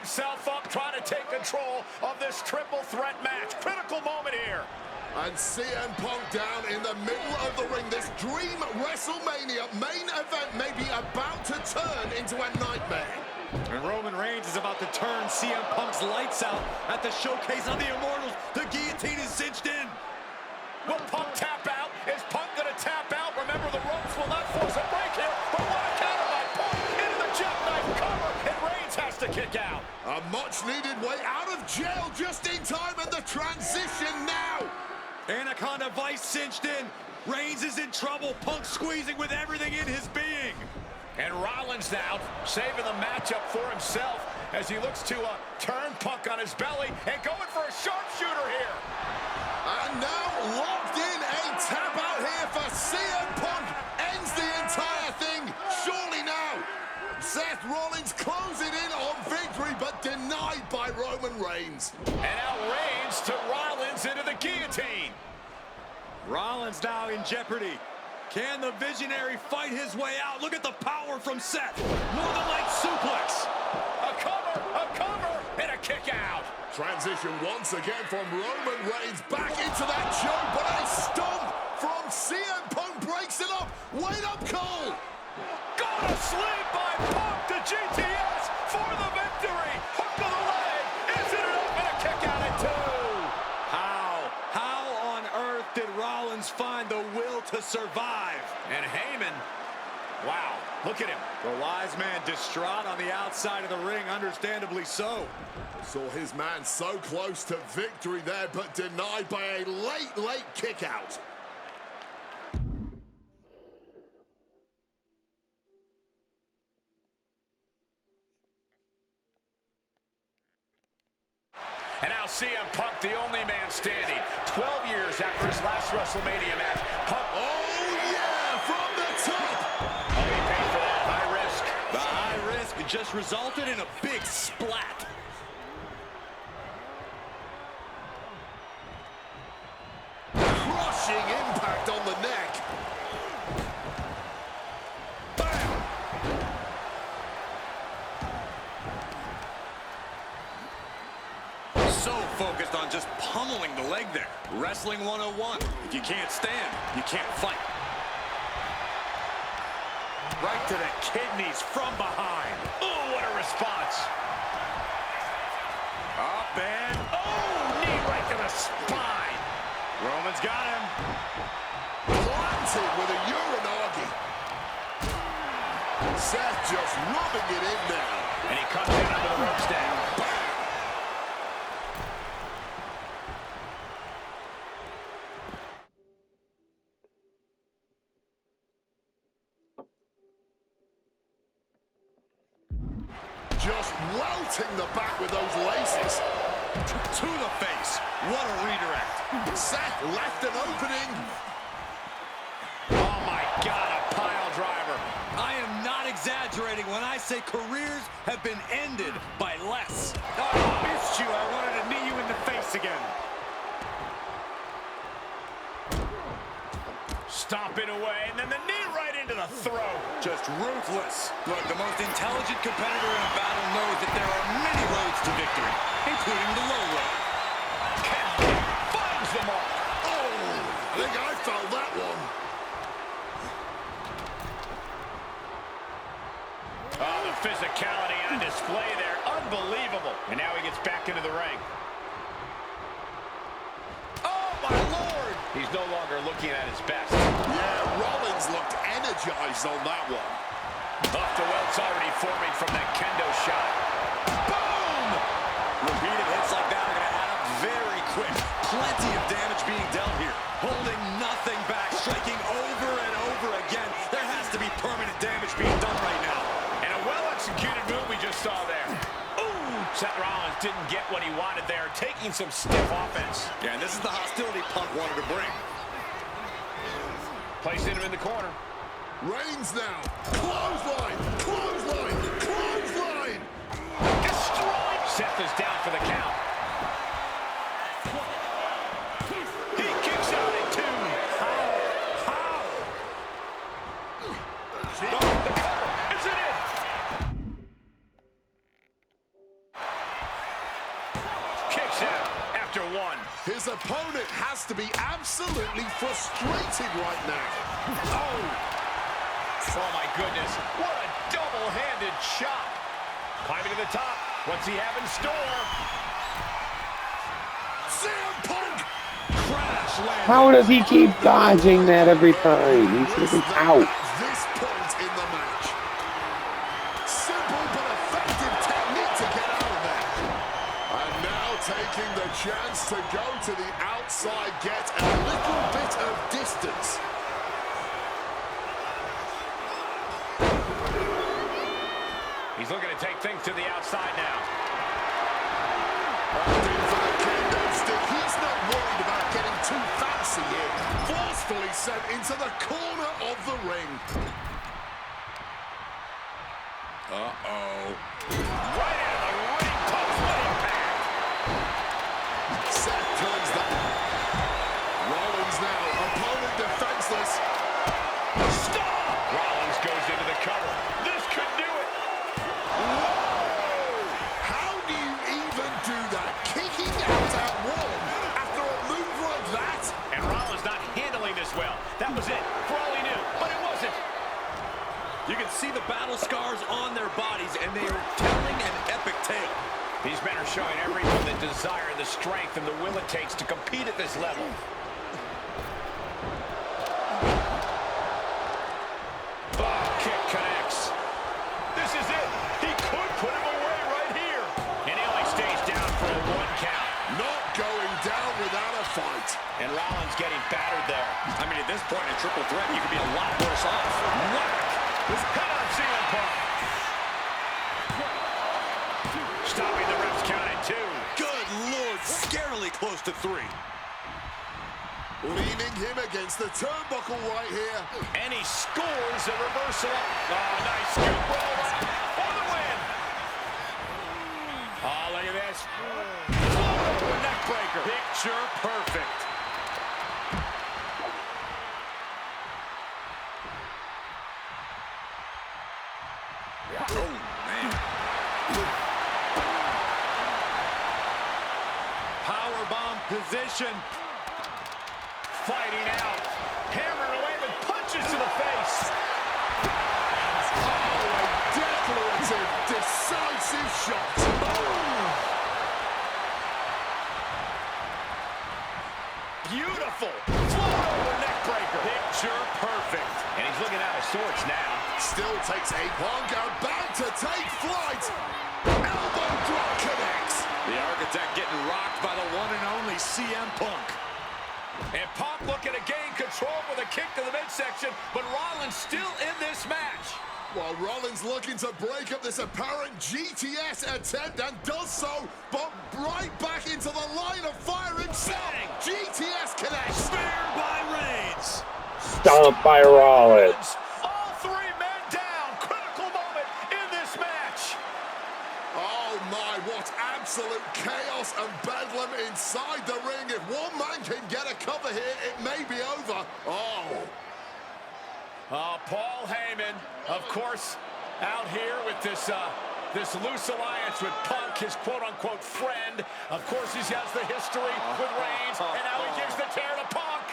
himself up, trying to take control of this triple threat match. Critical moment here. And CM Punk down in the middle of the ring. This dream WrestleMania main event may be about to turn into a nightmare. And Roman Reigns is about to turn CM Punk's lights out at the showcase of the Immortals. The guillotine is cinched in. Will Punk tap out? Is Punk going to tap out? Remember, the ropes will not force a break here. But what a counter by Punk into the jackknife cover. And Reigns has to kick out. A much-needed way out of jail just in time, and the transition now. Anaconda Vice cinched in. Reigns is in trouble. Punk squeezing with everything in his being. And Rollins now saving the matchup for himself as he looks to turn Punk on his belly and going for a sharpshooter here. And now locked in, a tap out here for CM Punk. Ends the entire thing, surely now. Seth Rollins closing in on victory, but denied by Roman Reigns. And now Reigns to Rollins into the guillotine. Rollins now in jeopardy. Can the Visionary fight his way out? Look at the power from Seth. Northern Light suplex. A cover, and a kick out. Transition once again from Roman Reigns back into that choke, but a stomp from CM Punk breaks it up. Wait up, Cole. Gonna sleep by Punk to GTS for the victory. Hook to the leg. Is it enough? And a kick out at 2. How on earth did Rollins find the will to survive? And Heyman, wow, look at him. The wise man distraught on the outside of the ring, understandably so. Saw his man so close to victory there, but denied by a late kick out. And now CM Punk, the only man standing. 12 years after his last WrestleMania match. Punk, oh yeah, from the top. Oh, he paid for that. High risk. The high risk just resulted in a big splat. Crushing impact on the neck. So focused on just pummeling the leg there. Wrestling 101. If you can't stand, you can't fight. Right to the kidneys from behind. Oh, what a response. Up and Oh, knee right to the spine. Roman's got him. Planted with a uranagi. Seth just rubbing it in now. And he cuts in under the ropes now. Just welting the back with those laces. To the face. What a redirect. Seth left an opening. Oh, my God, a pile driver. I am not exaggerating when I say careers have been ended by less. Oh, I missed you. I wanted to knee you in the face again. Stomping away, and then the knee right into the throat. Just ruthless. Look, the most intelligent competitor in a battle knows that there are many roads to victory, including the low road. Finds the mark. Oh, I think I felt that one. Oh, the physicality on display there. Unbelievable. And now he gets back into the ring. Oh, my Lord. He's no longer looking at his best. Yeah, Rollins looked energized on that one. Off the welts already forming from that kendo shot. Boom! Repeated hits like that are going to add up very quick. Plenty of damage being dealt here. Holding nothing back, striking over and over again. There has to be permanent damage being done right now. And a well-executed move we just saw there. Ooh! Seth Rollins didn't get what he wanted there, taking some stiff offense. Yeah, and this is the hostility Punk wanted to bring. Placing him in the corner. Reigns now. Clothesline! Clothesline! Clothesline! Destroyed! Seth is down for the count. He kicks out at 2. How? The cover. Is it in? His opponent has to be absolutely frustrated right now. Oh! Oh, my goodness. What a double-handed shot. Climbing to the top. What's he have in store? CM Punk! Crash landing. How does he keep dodging that every time? He should have been out. At this point in the match. Simple but effective technique to get out of there. And now taking the chance to go to the outside, get a little bit of distance. He's looking to take things to the outside now. Opting for the kendo stick. He's not worried about getting too fancy here. Forcefully sent into the corner of the ring. Uh-oh. Right into the ring post. What impact. Seth turns that. Rollins now. Opponent defenseless. Stop! Rollins goes into the cover. This could do it. Whoa! How do you even do that? Kicking out at one after a move like that? And Rollins not handling this well. That was it, for all he knew, but it wasn't. You can see the battle scars on their bodies, and they are telling an epic tale. These men are showing everyone the desire, the strength, and the will it takes to compete at this level. Oh, kick connects. This is it. He could put him away right here. And he only stays down for a 1 count. Not going down without a fight. And Rollins getting battered there. I mean, at this point in triple threat, you could be a lot worse off. Whack! His head on CM Punk. Stopping the ref's count at 2. Good Lord, scarily close to 3. Leaning him against the turnbuckle right here. And he scores a reversal. Oh, nice scoop roll up for the win. Oh, look at this. Oh, neck breaker. Picture perfect. Oh, man. Powerbomb position. Fighting out. Hammering away with punches to the face. Oh, a declarative, decisive shot. Beautiful. Float over neck breaker. Picture perfect. And he's looking out of sorts now. Still takes a Punk, about to take flight. Elbow drop connects. The Architect getting rocked by the one and only CM Punk. And Punk looking to gain control with a kick to the midsection, but Rollins still in this match. While Rollins looking to break up this apparent GTS attempt and does so, but right back into the line of fire himself. Bang. GTS connects. Spared by Reigns. Stomped by Rollins. All 3 men down. Critical moment in this match. Oh my, what absolute chaos and bedlam inside the ring. If one man can get a cover here, it may be over. Oh, Paul Heyman, of course, out here with this loose alliance with Punk, his quote-unquote friend. Of course, he has the history with Reigns, and now he gives the tear to Punk.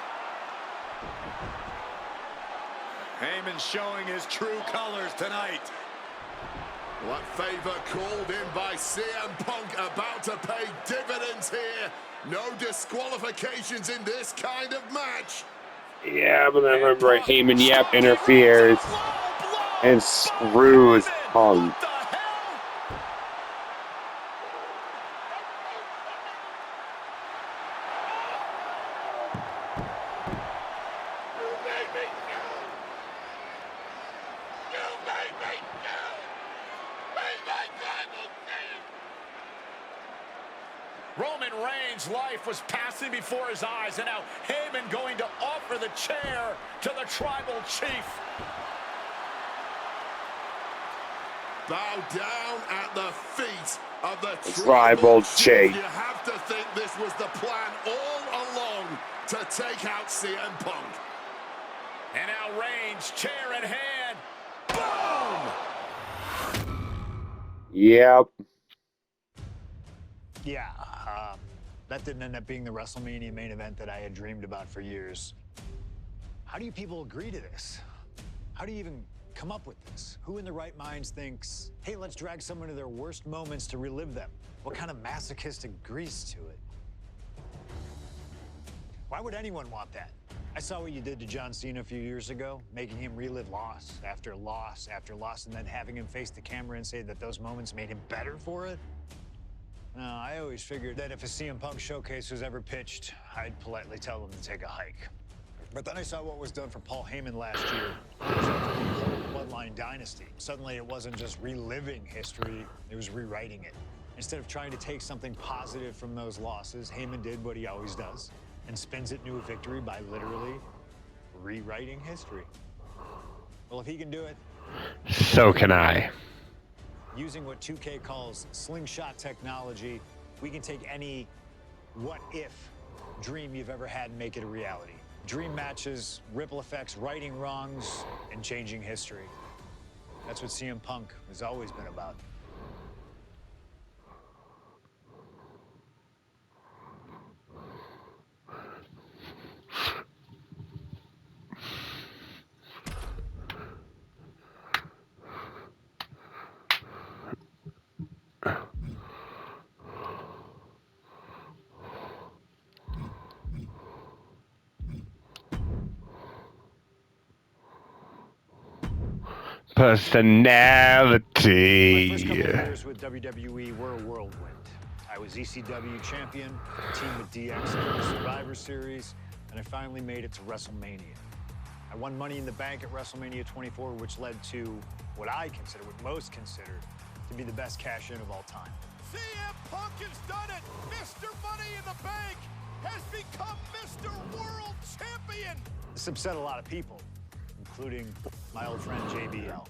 Heyman showing his true colors tonight. What favor called in by CM Punk about to pay dividends here. No disqualifications in this kind of match. Yeah, but then remember Heyman interferes and screws Punk. What the hell? Roman Reigns' life was passing before his eyes, and now Heyman going to offer the chair to the tribal chief. Bow down at the feet of the Tribal chief. You have to think this was the plan all along to take out CM Punk. And now Reigns, chair in hand. Boom! Yep. Yeah, That didn't end up being the WrestleMania main event that I had dreamed about for years. How do you people agree to this? How do you even come up with this? Who in their right minds thinks, hey, let's drag someone to their worst moments to relive them? What kind of masochistic grease to it? Why would anyone want that? I saw what you did to John Cena a few years ago, making him relive loss after loss after loss, and then having him face the camera and say that those moments made him better for it. No, I always figured that if a CM Punk showcase was ever pitched, I'd politely tell them to take a hike. But then I saw what was done for Paul Heyman last year. It was like the whole Bloodline dynasty. Suddenly it wasn't just reliving history, it was rewriting it. Instead of trying to take something positive from those losses, Heyman did what he always does and spins it into a victory by literally rewriting history. Well, if he can do it, So can I. using what 2K calls slingshot technology, we can take any what-if dream you've ever had and make it a reality. Dream matches, ripple effects, righting wrongs, and changing history. That's what CM Punk has always been about. My first couple Personality. of years with WWE were a whirlwind. I was ECW champion, teamed with DX in the Survivor Series, and I finally made it to WrestleMania. I won Money in the Bank at WrestleMania 24, which led to what I consider, what most consider, to be the best cash-in of all time. CM Punk has done it! Mr. Money in the Bank has become Mr. World Champion! This upset a lot of people, including my old friend JBL.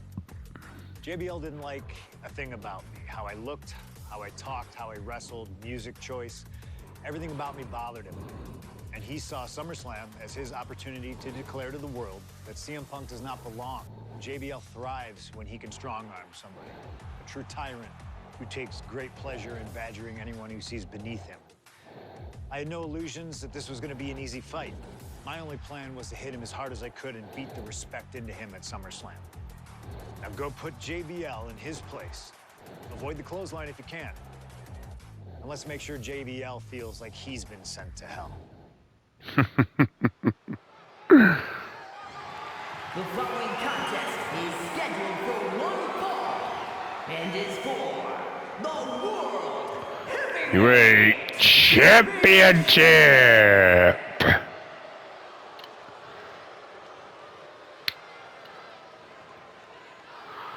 JBL didn't like a thing about me, how I looked, how I talked, how I wrestled, music choice. Everything about me bothered him. And he saw SummerSlam as his opportunity to declare to the world that CM Punk does not belong. JBL thrives when he can strong-arm somebody, a true tyrant who takes great pleasure in badgering anyone who sees beneath him. I had no illusions that this was going to be an easy fight. My only plan was to hit him as hard as I could and beat the respect into him at SummerSlam. Now go put JBL in his place. Avoid the clothesline if you can. And let's make sure JBL feels like he's been sent to hell. The following contest is scheduled for one fall and is for the World Heavyweight Championship.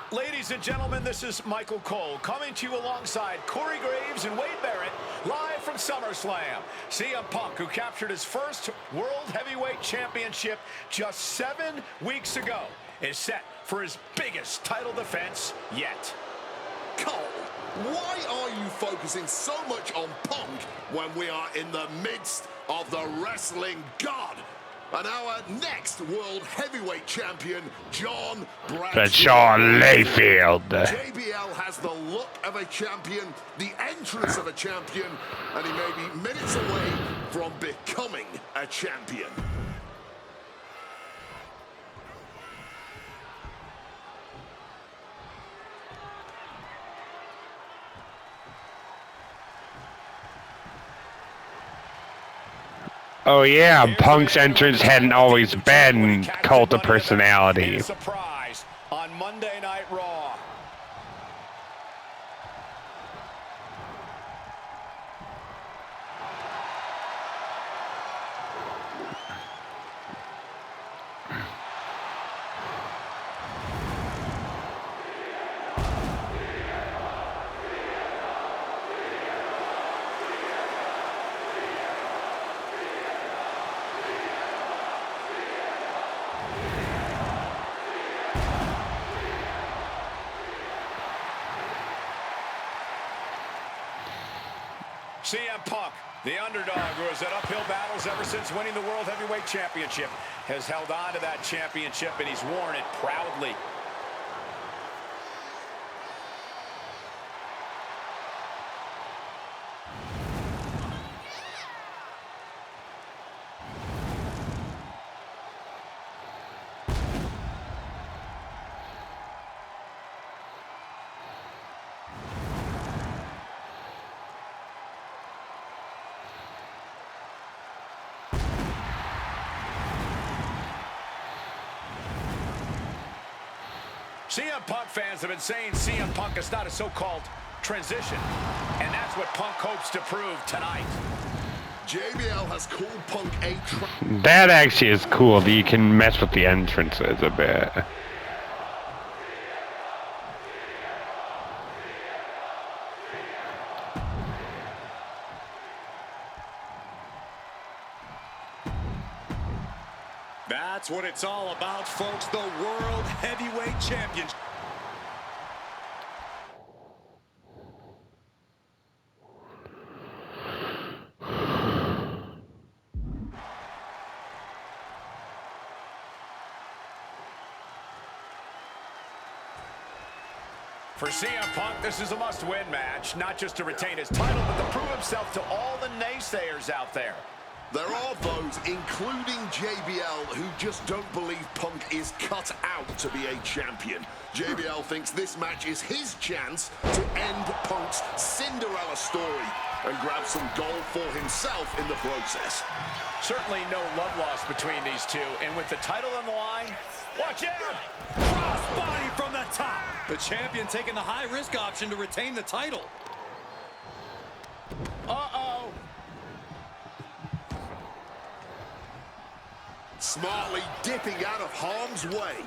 Ladies and gentlemen, this is Michael Cole coming to you alongside Corey Graves and Wade Barrett, live from SummerSlam. CM Punk, who captured his first World Heavyweight Championship just 7 weeks ago, is set for his biggest title defense yet. Cole, why are you focusing so much on Punk when we are in the midst of the wrestling god? And our next World Heavyweight Champion, John That's Sean Layfield. JBL has the look of a champion, the entrance of a champion, and he may be minutes away from becoming a champion. Oh yeah, Punk's entrance hadn't always been Cult of Personality. Surprise on Monday Night Raw. CM Punk, the underdog who has had uphill battles ever since winning the World Heavyweight Championship, has held on to that championship and he's worn it proudly. CM Punk fans have been saying CM Punk is not a so-called transition, and that's what Punk hopes to prove tonight. JBL has called Punk a That actually is cool that you can mess with the entrances a bit. That's what it's all about, folks. The World Heavyweight Championship. For CM Punk, this is a must-win match, not just to retain his title, but to prove himself to all the naysayers out there. There are those, including JBL, who just don't believe Punk is cut out to be a champion. JBL thinks this match is his chance to end Punk's Cinderella story and grab some gold for himself in the process. Certainly no love lost between these two, and with the title on the line, watch out! Crossbody from the top. The champion taking the high-risk option to retain the title. Uh-oh. Smartly dipping out of harm's way.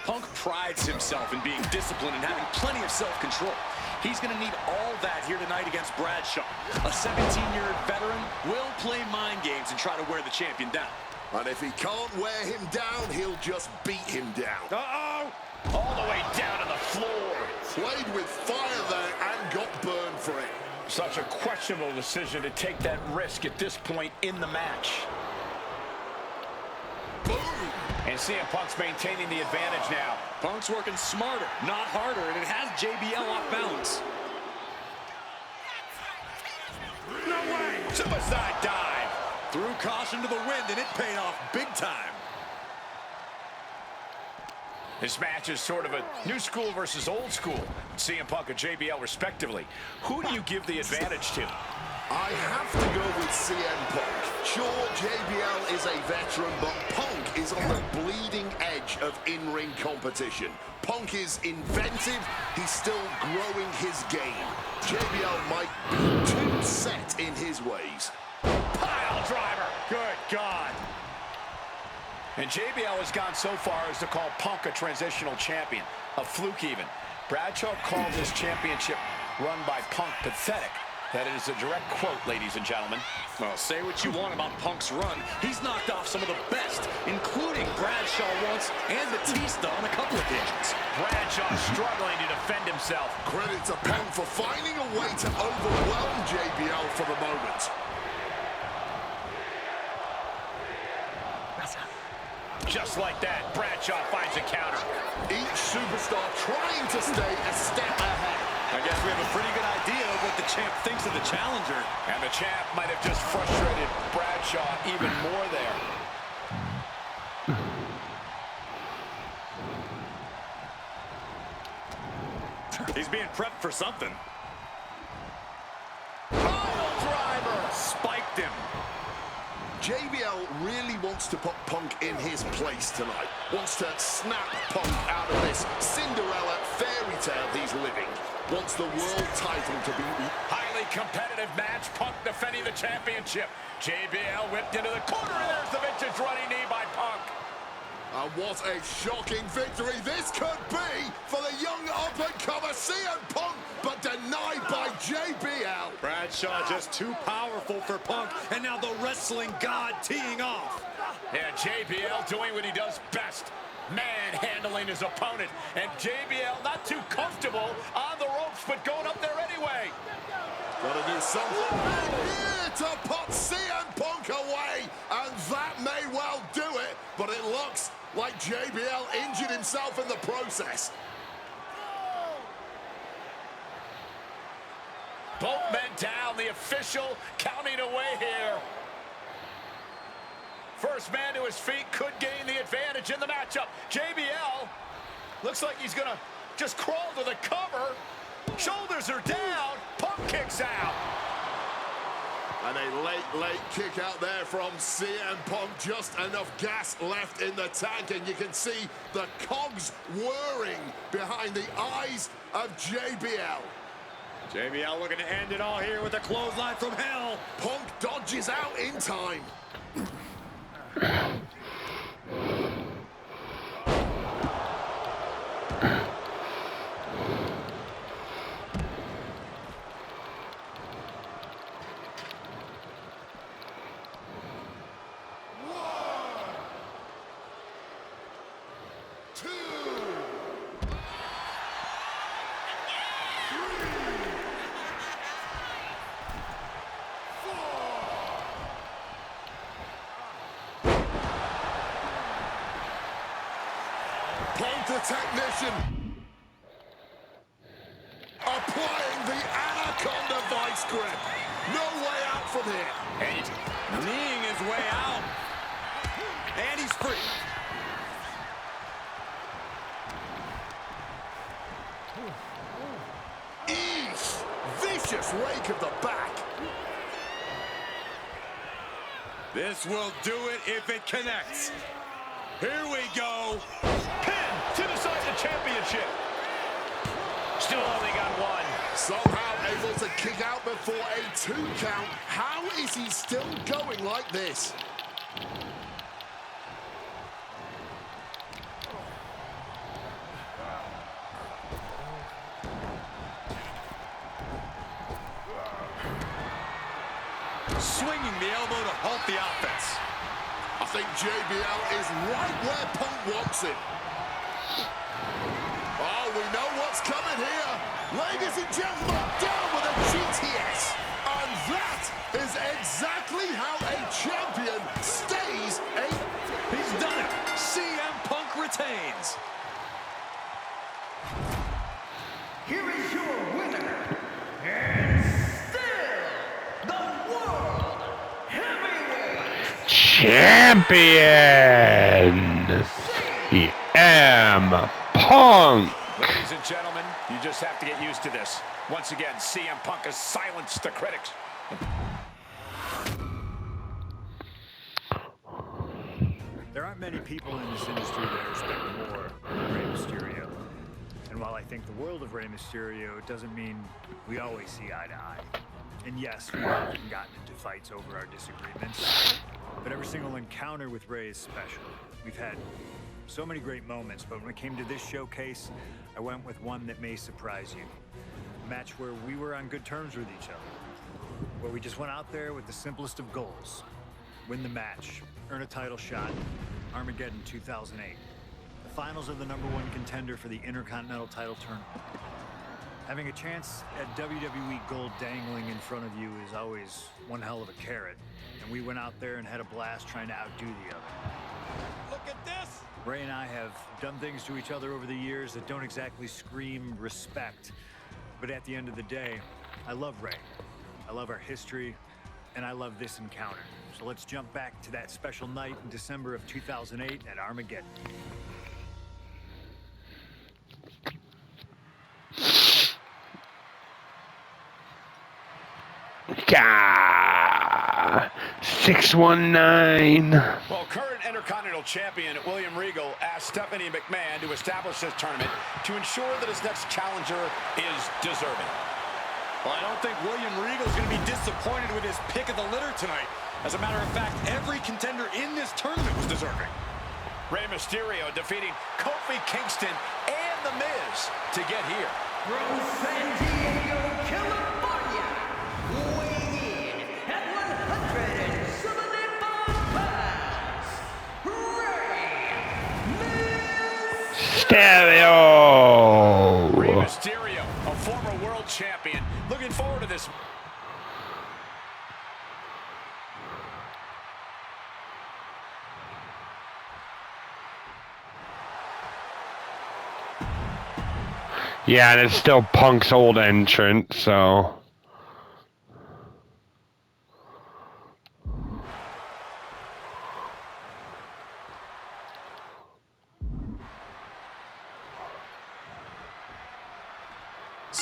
Punk prides himself in being disciplined and having plenty of self-control. He's going to need all that here tonight against Bradshaw. A 17-year veteran will play mind games and try to wear the champion down. And if he can't wear him down, he'll just beat him down. Uh-oh. All the way down to the floor. Played with fire there and got burned for it. Such a questionable decision to take that risk at this point in the match. Boom! And CM Punk's maintaining the advantage now. Punk's working smarter, not harder, and it has JBL off balance. No way! Suicide dive! Threw caution to the wind, and it paid off big time. This match is sort of a new school versus old school. CM Punk and JBL respectively. Who do you give the advantage to? I have to go with CM Punk. Sure, JBL is a veteran, but Punk is on the bleeding edge of in-ring competition. Punk is inventive. He's still growing his game. JBL might be too set in his ways. Pile driver! Good God! And JBL has gone so far as to call Punk a transitional champion. A fluke even. Bradshaw called this championship run by Punk pathetic. That is a direct quote, ladies and gentlemen. Well, say what you want about Punk's run. He's knocked off some of the best, including Bradshaw once and Batista on a couple occasions. Bradshaw struggling to defend himself. Credit to Punk for finding a way to overwhelm JBL for the moment. Just like that, Bradshaw finds a counter. Each superstar trying to stay a step ahead. I guess we have a pretty good idea of what the champ thinks of the challenger. And the champ might have just frustrated Bradshaw even more there. He's being prepped for something. Pile driver! Spiked him. JBL really wants to put Punk in his place tonight. Wants to snap Punk out of this Cinderella fairy tale he's living. Wants the world title to be... Highly competitive match. Punk defending the championship. JBL whipped into the corner, and there's the vintage running knee by Punk. And what a shocking victory this could be for the young up-and-comer CM Punk, but denied by JBL. Bradshaw just too powerful for Punk, and now the wrestling god teeing off. Yeah, JBL doing what he does best. Manhandling his opponent. And JBL not too comfortable on the ropes, but going up there anyway. Gotta do something here to put CM Punk away, and that may well do it, but it looks like JBL injured himself in the process. Both men down, the official counting away here. First man to his feet could gain the advantage in the matchup. JBL looks like he's gonna just crawl to the cover. Shoulders are down. Punk kicks out. And a late kick out there from CM Punk. Just enough gas left in the tank, and you can see the cogs whirring behind the eyes of JBL. JBL looking to end it all here with a clothesline from hell. Punk dodges out in time. Punk the technician applying the Anaconda vice grip. No way out from here. And he's kneeing his way out. And he's free. Eesh! Vicious rake of the back. This will do it if it connects. Here we go. Pin to decide the championship. Still only got one. Somehow able to kick out before a 2 count. How is he still going like this? Swinging the elbow to halt the offense. I think JBL is right where Punk wants him. Oh, we know what's coming here. Ladies and gentlemen, down with a GTS. And that is exactly how a champion stays a... He's done it. CM Punk retains. Here is your winner, and still the World Heavyweight Champion, CM Punk. Ladies and gentlemen, you just have to get used to this. Once again, CM Punk has silenced the critics. There aren't many people in this industry that I respect more than Rey Mysterio. And while I think the world of Rey Mysterio, it doesn't mean we always see eye to eye. And yes, we've often gotten into fights over our disagreements, but every single encounter with Rey is special. We've had so many great moments, but when it came to this showcase, I went with one that may surprise you. A match where we were on good terms with each other, where we just went out there with the simplest of goals. Win the match, earn a title shot, Armageddon 2008. The finals of the #1 contender for the Intercontinental title tournament. Having a chance at WWE gold dangling in front of you is always one hell of a carrot, and we went out there and had a blast trying to outdo the other. Look at this. Rey and I have done things to each other over the years that don't exactly scream respect, but at the end of the day, I love Rey. I love our history, and I love this encounter. So let's jump back to that special night in December of 2008 at Armageddon. Yeah, 619. Well, current Intercontinental Champion William Regal asked Stephanie McMahon to establish this tournament to ensure that his next challenger is deserving. Well, I don't think William Regal is going to be disappointed with his pick of the litter tonight. As a matter of fact, every contender in this tournament was deserving. Rey Mysterio defeating Kofi Kingston and The Miz to get here. from San Diego, California, weighing in at 175 pounds, Stereo. Rey Mysterio, a former world champion, looking forward to this. Yeah, and it's still Punk's old entrance, so...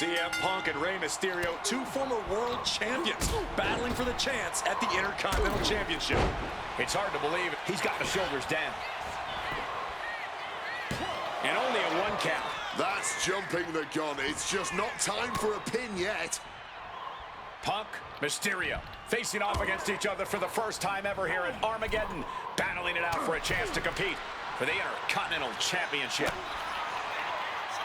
CM Punk and Rey Mysterio, two former world champions, battling for the chance at the Intercontinental Championship. It's hard to believe he's got the shoulders down. And only a 1 count. That's jumping the gun. It's just not time for a pin yet. Punk, Mysterio, facing off against each other for the first time ever here at Armageddon, battling it out for a chance to compete for the Intercontinental Championship.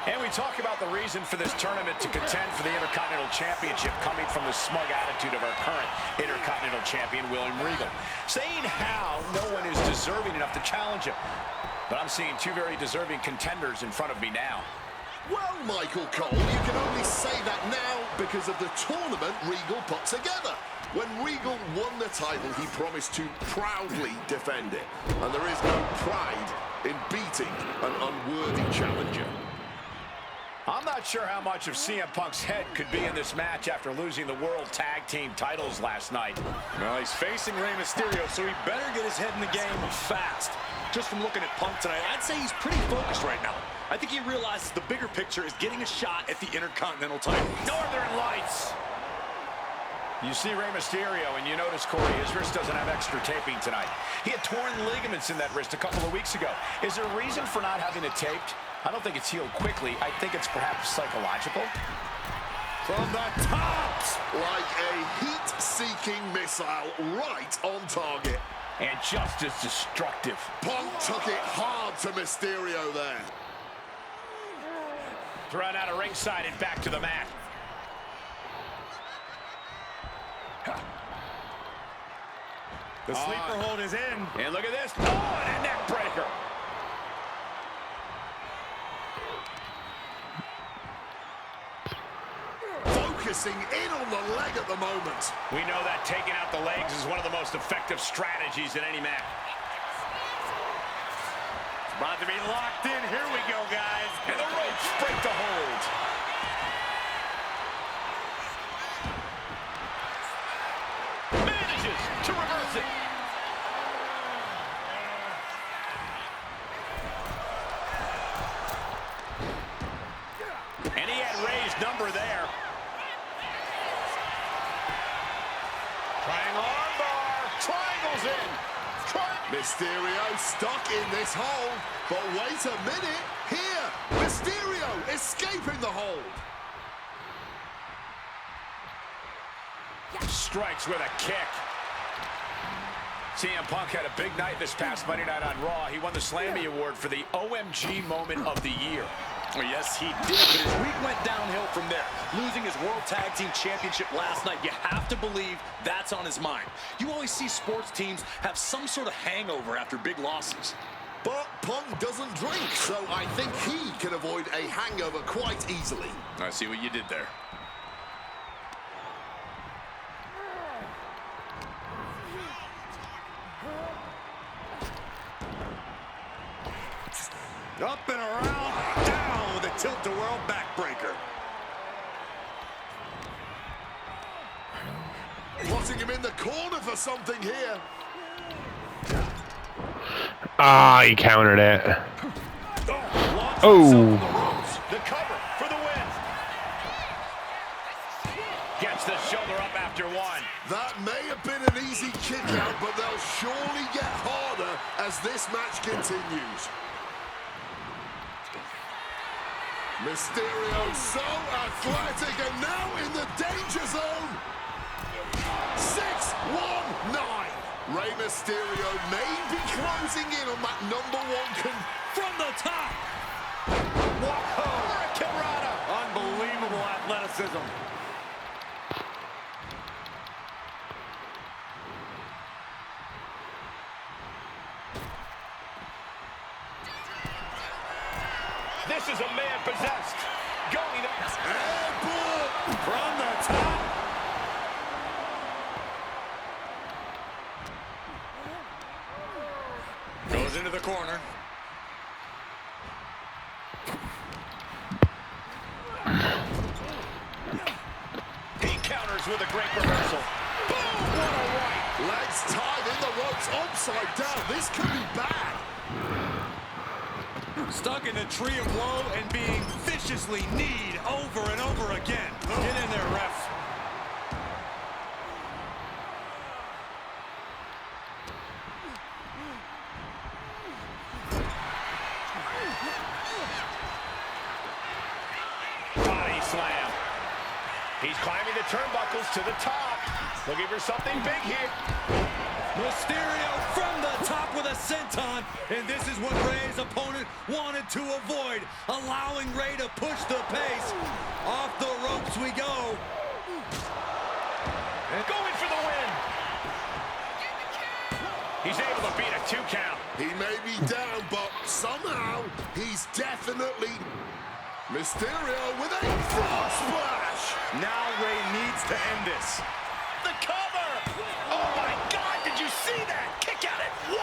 And we talk about the reason for this tournament to contend for the Intercontinental Championship coming from the smug attitude of our current Intercontinental Champion, William Regal, saying how no one is deserving enough to challenge him. But I'm seeing two very deserving contenders in front of me now. Well, Michael Cole, you can only say that now because of the tournament Regal put together. When Regal won the title, he promised to proudly defend it. And there is no pride in beating an unworthy challenger. I'm not sure how much of CM Punk's head could be in this match after losing the World Tag Team titles last night. Well, he's facing Rey Mysterio, so he better get his head in the game fast. Just from looking at Punk tonight, I'd say he's pretty focused right now. I think he realizes the bigger picture is getting a shot at the Intercontinental title. Northern Lights! You see Rey Mysterio, and you notice, Corey, his wrist doesn't have extra taping tonight. He had torn ligaments in that wrist a couple of weeks ago. Is there a reason for not having it taped? I don't think it's healed quickly. I think it's perhaps psychological. From the tops, like a heat-seeking missile right on target. And just as destructive. Punk took it hard to Mysterio there. Thrown out of ringside and back to the mat. The sleeper hold is in. And look at this. Oh, and a neck breaker. Focusing in on the leg at the moment. We know that taking out the legs is one of the most effective strategies in any match. It's about to be locked in. Here we go, guys. And the ropes break the hold. Manages to reverse it. And he had Rey's number there. Triangle armbar. Triangles in. Mysterio stuck in this hold. But wait a minute. Here, Mysterio escaping the hold. Strikes with a kick. CM Punk had a big night this past Monday night on Raw. He won the Slammy Award for the OMG Moment of the Year. Well, yes, he did, but his week went downhill from there. Losing his World Tag Team Championship last night, you have to believe that's on his mind. You always see sports teams have some sort of hangover after big losses. But Punk doesn't drink, so I think he can avoid a hangover quite easily. I see what you did there. Up and around, down with a tilt-a-whirl backbreaker. Plotting him in the corner for something here. Ah, he countered it. Oh. Oh. The cover for the win. Gets the shoulder up after one. That may have been an easy kick out, but they'll surely get harder as this match continues. Mysterio so athletic and now in the danger zone. 6-1-9. Rey Mysterio may be closing in on that #1 From the top. Whoa. Hurricanrana. Unbelievable athleticism. This is a man possessed. Going to... Airball From the top. Goes into the corner. He counters with a great reversal. Boom! What a right. legs tied in the ropes upside down. This could be bad. Stuck in a tree of woe and being vicious. viciously kneed over and over again. Get in there, ref. Body slam. He's climbing the turnbuckles to the top. Looking for something big here. Mysterio from the top with a senton. And this is what Rey's opponent wanted to avoid. Allowing Rey to push the pace. Off the ropes we go. And going for the win. He's able to beat a 2 count. He may be down, but somehow he's definitely... Mysterio with a frog splash. Now Rey needs to end this. The cover! Oh my God, did you see that? Kick out at 1!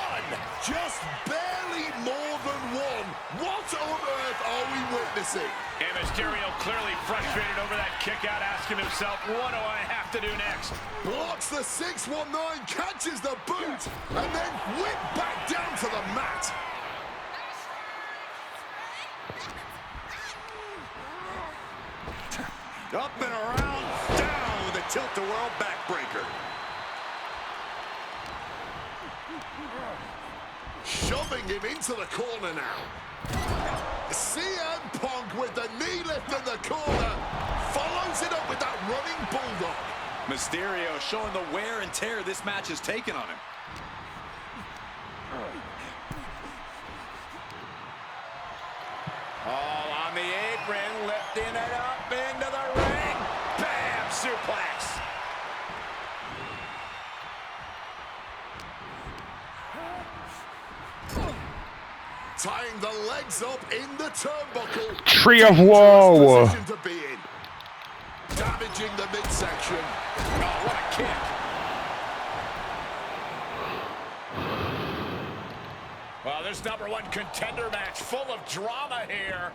Just barely more than 1. What on earth are we witnessing? And Mysterio clearly frustrated over that kick out, asking himself, what do I have to do next? Blocks the 619, catches the boot, and then whipped back down to the mat. Up and around, down with a tilt-the-world backbreaker. Shoving him into the corner now. CM Punk with the knee lift in the corner. Follows it up with that running bulldog. Mysterio showing the wear and tear this match has taken on him. All on the apron, lifting it up into the ring. Bam! Suplex. Tying the legs up in the turnbuckle. Tree of woe. Position to be in. Damaging the midsection. Oh, what a kick. Well, this #1 contender match full of drama here.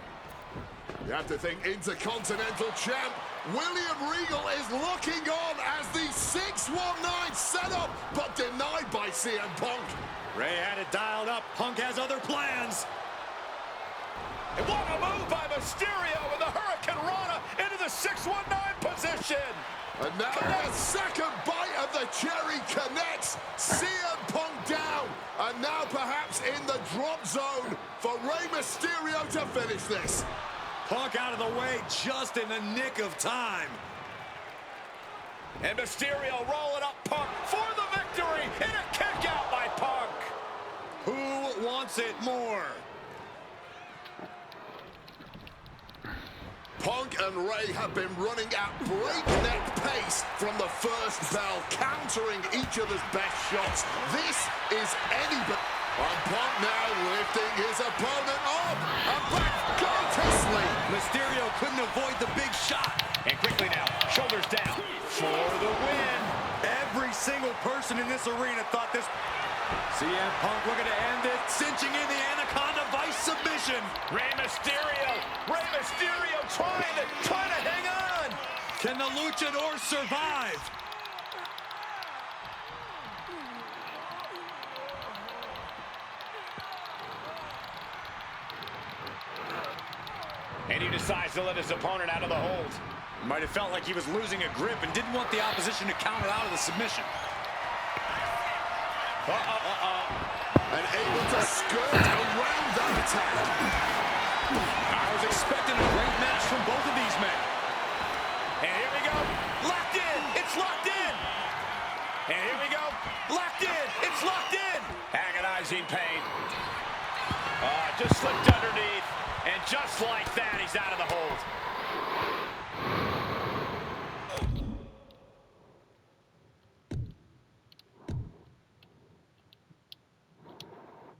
You have to think Intercontinental Champ William Regal is looking on as the 619 set up, but denied by CM Punk. Rey had it dialed up. Punk has other plans. And what a move by Mysterio with the Hurricane Rana into the 619 position. And now the second bite of the cherry connects. CM Punk down. And now perhaps in the drop zone for Rey Mysterio to finish this. Punk out of the way just in the nick of time. And Mysterio rolling up Punk for the victory. And a kick out by Punk. Who wants it more? Punk and Rey have been running at breakneck pace from the first bell, countering each other's best shots. This is anybody. And Punk now lifting his opponent up. And back going to sleep. Mysterio couldn't avoid the big shot. And quickly now, shoulders down for the win. Every single person in this arena thought this. CM Punk looking to end it, cinching in the Anaconda Vice submission. Rey Mysterio trying to hang on. Can the Luchador survive? And he decides to let his opponent out of the hold. Might have felt like he was losing a grip and didn't want the opposition to counter out of the submission. And able to skirt around that attack. I was expecting a great match from both of these men. And here we go. Locked in. It's locked in. And here we go. Locked in. It's locked in. Agonizing pain. Just slipped underneath. And just like that, he's out of the hold.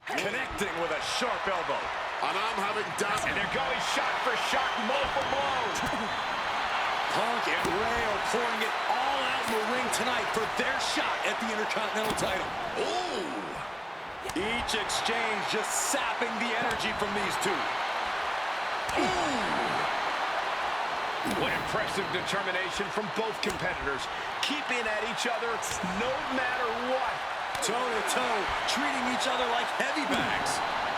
Connecting with a sharp elbow. And I'm having doubts. And they're going shot for shot, blow for blow. Punk and Rey are pouring it all out in the ring tonight for their shot at the Intercontinental title. Ooh. Each exchange just sapping the energy from these two. Ooh. What impressive determination from both competitors, keeping at each other no matter what. Toe-to-toe, treating each other like heavy bags.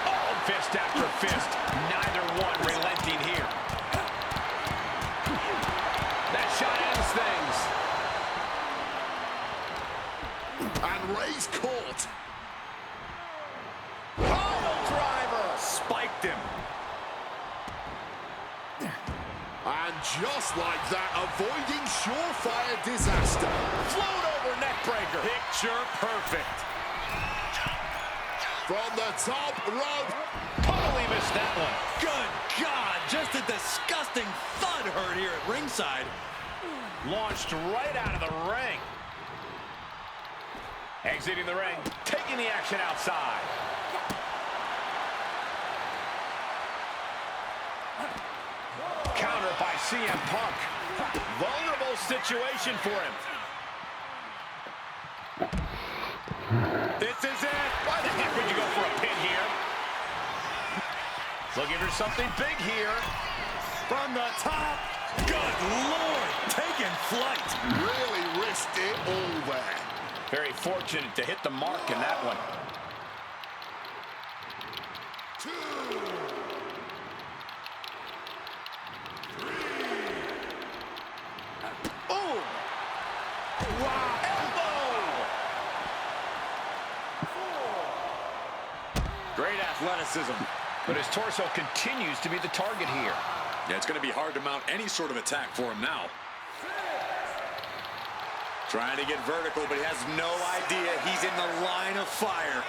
Oh, fist after fist, neither one relenting here. Rey's caught. Pile driver. Spiked him. And just like that, avoiding surefire disaster. Float over neck breaker. Picture perfect. From the top rope. Totally missed that one. Good God, just a disgusting thud heard here at ringside. Launched right out of the ring. Exiting the ring, taking the action outside. Counter by CM Punk. Vulnerable situation for him. This is it. Why the heck would you go for a pin here? Looking for something big here. From the top. Good Lord, taking flight. Really risked it all there. Very fortunate to hit the mark in that one. 2, 3. Boom! Wow! Elbow! 4. Great athleticism. But his torso continues to be the target here. Yeah, it's going to be hard to mount any sort of attack for him now. Trying to get vertical, but he has no idea he's in the line of fire.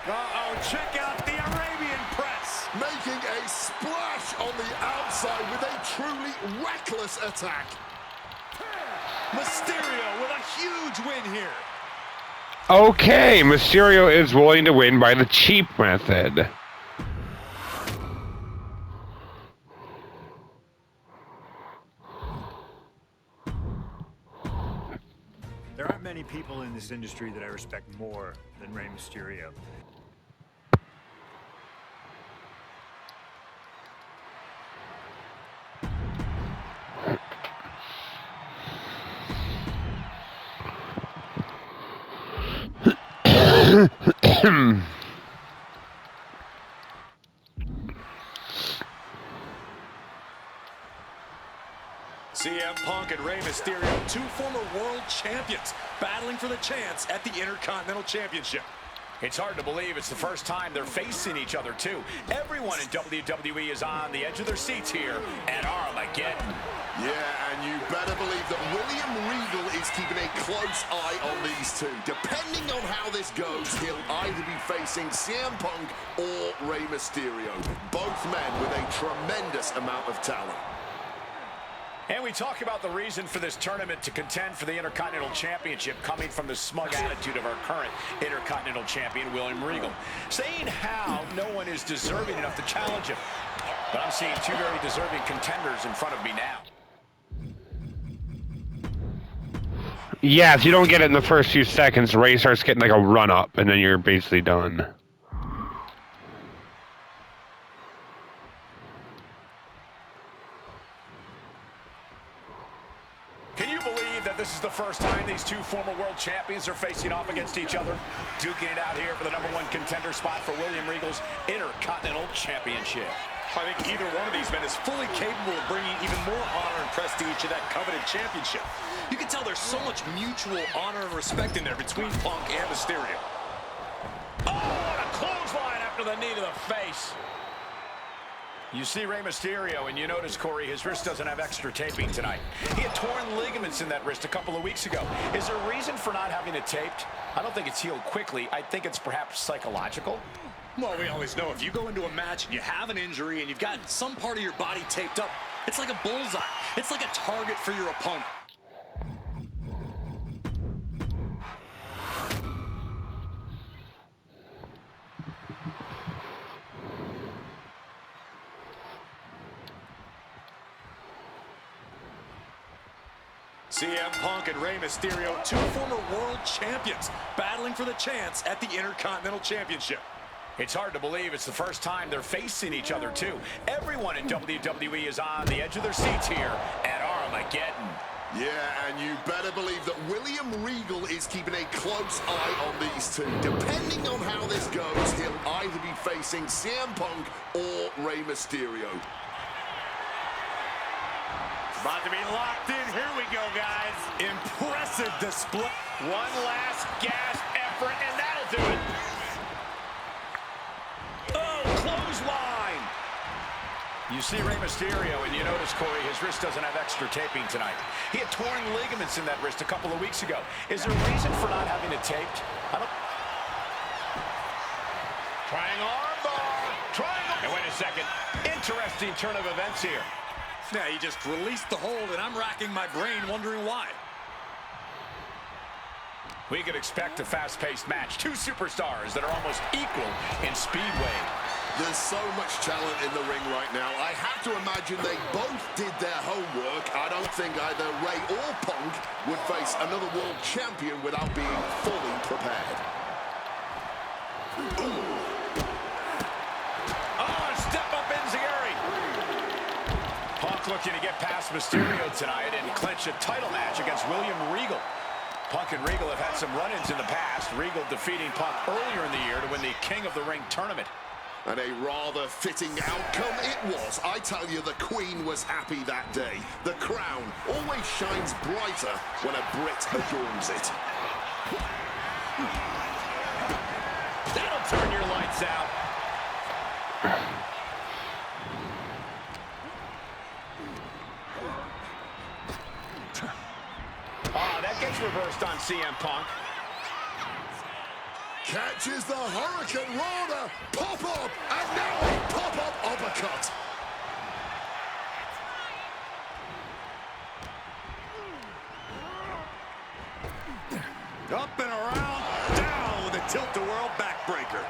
Uh-oh, check out the Arabian press. Making a splash on the outside with a truly reckless attack. Mysterio with a huge win here. Okay, Mysterio is willing to win by the cheap method. There aren't many people in this industry that I respect more than Rey Mysterio. CM Punk and Rey Mysterio, two former world champions, battling for the chance at the Intercontinental Championship. It's hard to believe it's the first time they're facing each other, too. Everyone in WWE is on the edge of their seats here at Armageddon. Yeah, and you better believe that William Regal is keeping a close eye on these two. Depending on how this goes, he'll either be facing CM Punk or Rey Mysterio. Both men with a tremendous amount of talent. And we talk about the reason for this tournament to contend for the Intercontinental Championship coming from the smug attitude of our current Intercontinental Champion, William Regal, saying how no one is deserving enough to challenge him. But I'm seeing two very deserving contenders in front of me now. Yeah, if you don't get it in the first few seconds, Ray starts getting like a run-up, and then you're basically done. Can you believe that this is the first time these two former world champions are facing off against each other? Duking it out here for the #1 contender spot for William Regal's Intercontinental Championship. I think either one of these men is fully capable of bringing even more honor and prestige to that coveted championship. You can tell there's so much mutual honor and respect in there between Punk and Mysterio. Oh, and a clothesline after the knee to the face. You see Rey Mysterio, and you notice, Corey, his wrist doesn't have extra taping tonight. He had torn ligaments in that wrist a couple of weeks ago. Is there a reason for not having it taped? I don't think it's healed quickly. I think it's perhaps psychological. Well, we always know if you go into a match and you have an injury and you've got some part of your body taped up, it's like a bullseye. It's like a target for your opponent. CM Punk and Rey Mysterio, two former world champions, battling for the chance at the Intercontinental Championship. It's hard to believe it's the first time they're facing each other, too. Everyone in WWE is on the edge of their seats here at Armageddon. Yeah, and you better believe that William Regal is keeping a close eye on these two. Depending on how this goes, he'll either be facing CM Punk or Rey Mysterio. About to be locked in. Here we go, guys. Impressive Impressive display. One last gasp effort, and that'll do it. Oh, clothesline. You see Rey Mysterio, and you notice, Corey, his wrist doesn't have extra taping tonight. He had torn ligaments in that wrist a couple of weeks ago. Is there a reason for not having it taped? I don't... Trying armbar. Trying... And wait a second. Interesting turn of events here. Yeah, he just released the hold, and I'm racking my brain wondering why. We could expect a fast-paced match. Two superstars that are almost equal in speedway. There's so much talent in the ring right now. I have to imagine they both did their homework. I don't think either Rey or Punk would face another world champion without being fully prepared. Oh, step up Enziguri. Punk looking to get past Mysterio tonight and clinch a title match against William Regal. Punk and Regal have had some run-ins in the past. Regal defeating Punk earlier in the year to win the King of the Ring tournament. And a rather fitting outcome it was. I tell you, the Queen was happy that day. The crown always shines brighter when a Brit adorns it. That'll turn your lights out. That gets reversed on CM Punk. Catches the Hurricane Rana, pop-up, and now a pop-up uppercut. Up and around, down with a tilt-the-world backbreaker.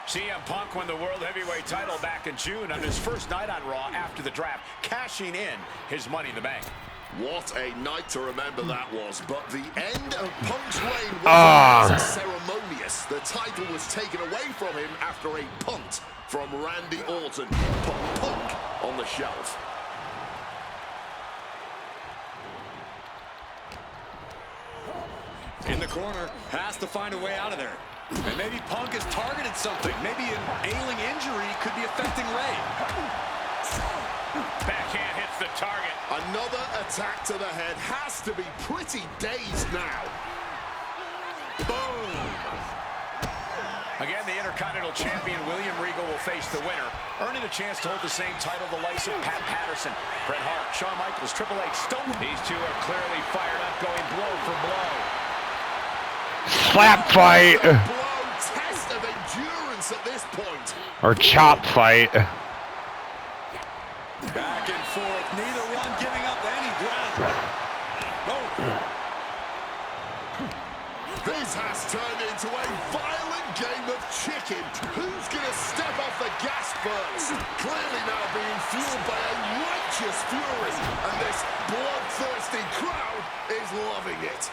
CM Punk won the World Heavyweight title back in June on his first night on Raw after the draft, cashing in his Money in the Bank. What a night to remember that was, but the end of Punk's reign was ceremonious. The title was taken away from him after a punt from Randy Orton. Put Punk on the shelf. In the corner, has to find a way out of there. And maybe Punk has targeted something. Maybe an ailing injury could be affecting Rey. Backhand hits the target. Another attack to the head, has to be pretty dazed now. Boom! Again, the Intercontinental Champion William Regal will face the winner, earning a chance to hold the same title the likes of Pat Patterson, Bret Hart, Shawn Michaels, Triple H, Stone. These two are clearly fired up, going blow for blow. Slap fight. Blow, test of endurance at this point. Or chop fight. Back and forth, neither one giving up any ground. Oh. This has turned into a violent game of chicken. Who's going to step off the gas first? Clearly now being fueled by a righteous fury, and this bloodthirsty crowd is loving it.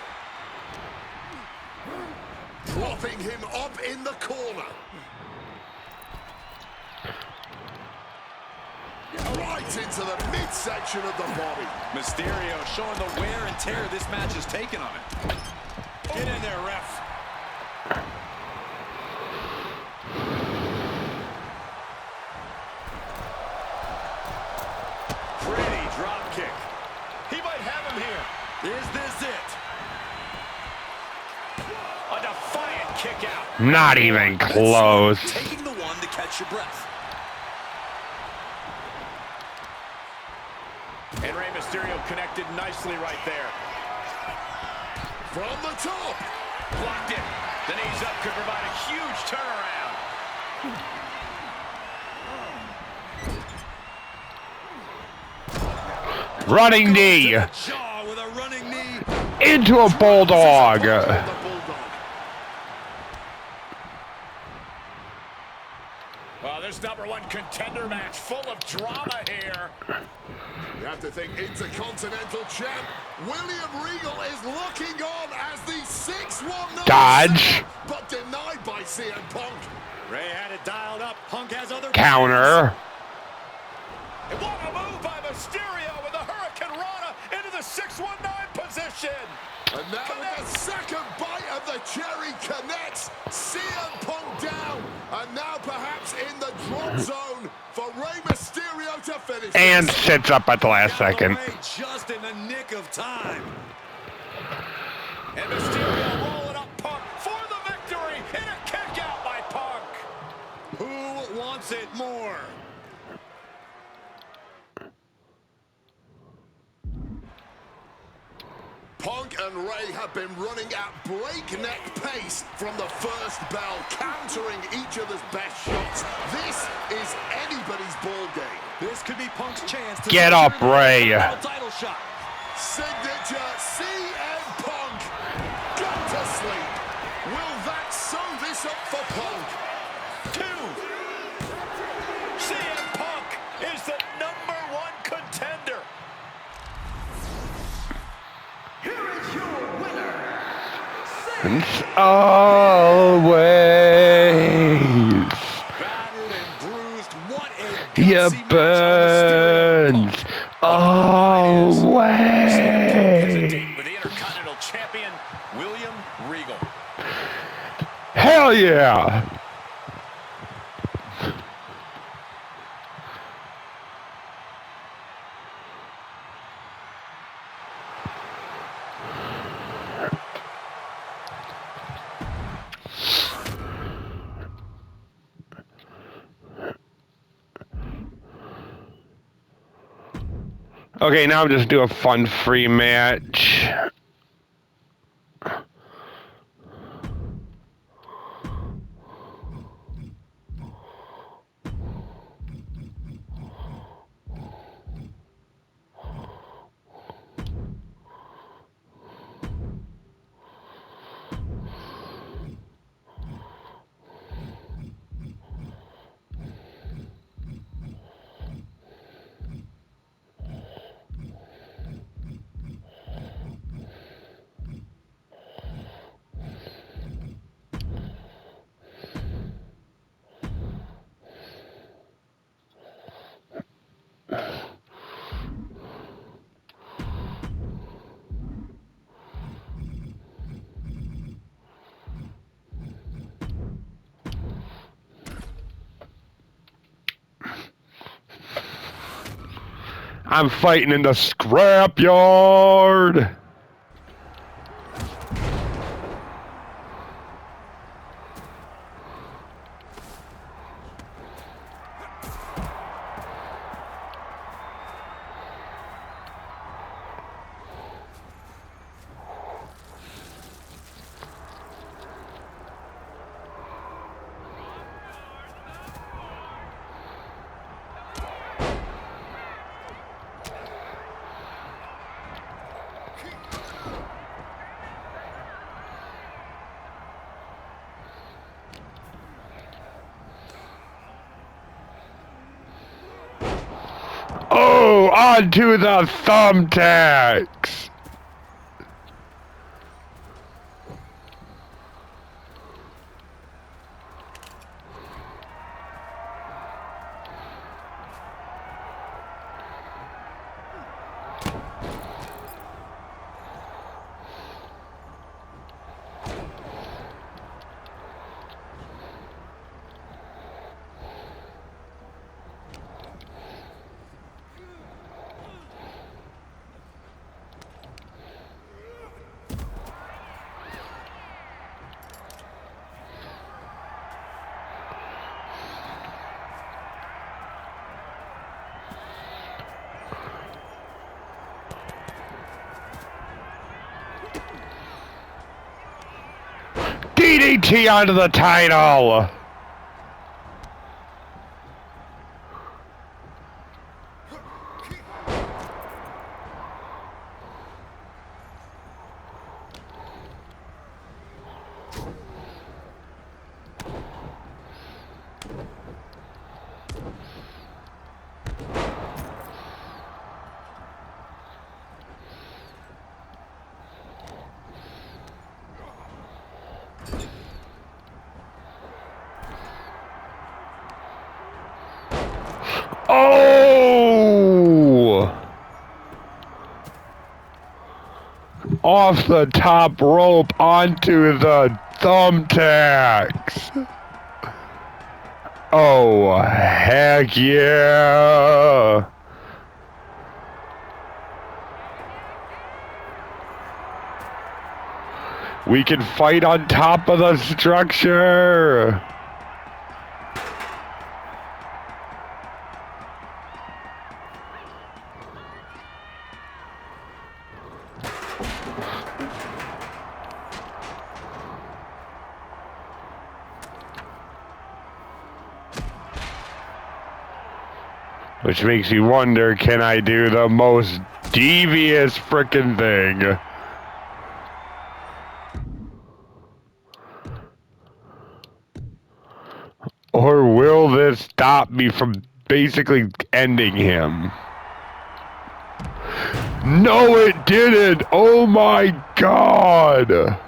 Propping him up in the corner. Right into the midsection of the body. Mysterio showing the wear and tear this match has taken on him. Get in there, ref. Pretty drop kick. He might have him here. Is this it? A defiant kick out. Not even close. Taking the one to catch your breath. And Rey Mysterio connected nicely right there. From the top. Blocked it. The knees up could provide a huge turnaround. Running knee. Jaw with a running knee. Into a bulldog. Well, this #1 contender match full of drama here. You have to think Intercontinental Champ William Regal is looking on as the 6-1 Dodge. but denied by CM Punk. Rey had it dialed up. Punk has other Counter. And what a move by Mysterio with a Hurricane Rana into the 619 position. And now the second bite of the cherry connects. CM Punk down. And now perhaps in the drop zone for Rey Mysterio to finish. And this. sits up at the last second. Just in the nick of time. And Mysterio rolling up Punk for the victory. And a kick out by Punk. Who wants it more? Punk and Ray have been running at breakneck pace from the first bell, countering each other's best shots. This is anybody's ball game. This could be Punk's chance to Get up, Ray. title shot. Signature CM Punk. Go to sleep. Will that sew this up for Punk? 2. CM Punk is the #1 contender. Here is your winner, It's always Battered and bruised. What a you gutsy match on the burns. steering wheel. Always. With the Intercontinental Champion, William Regal. Hell yeah. Okay, now I'm just do a fun free match. I'm fighting in the scrapyard. Oh, onto the thumbtacks. DDT onto the title. Oh! Off the top rope onto the thumbtacks. Oh, heck yeah. We can fight on top of the structure. Which makes you wonder, can I do the most devious frickin' thing? Or will this stop me from basically ending him? No, it didn't! Oh my god!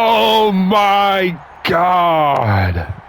Oh my God.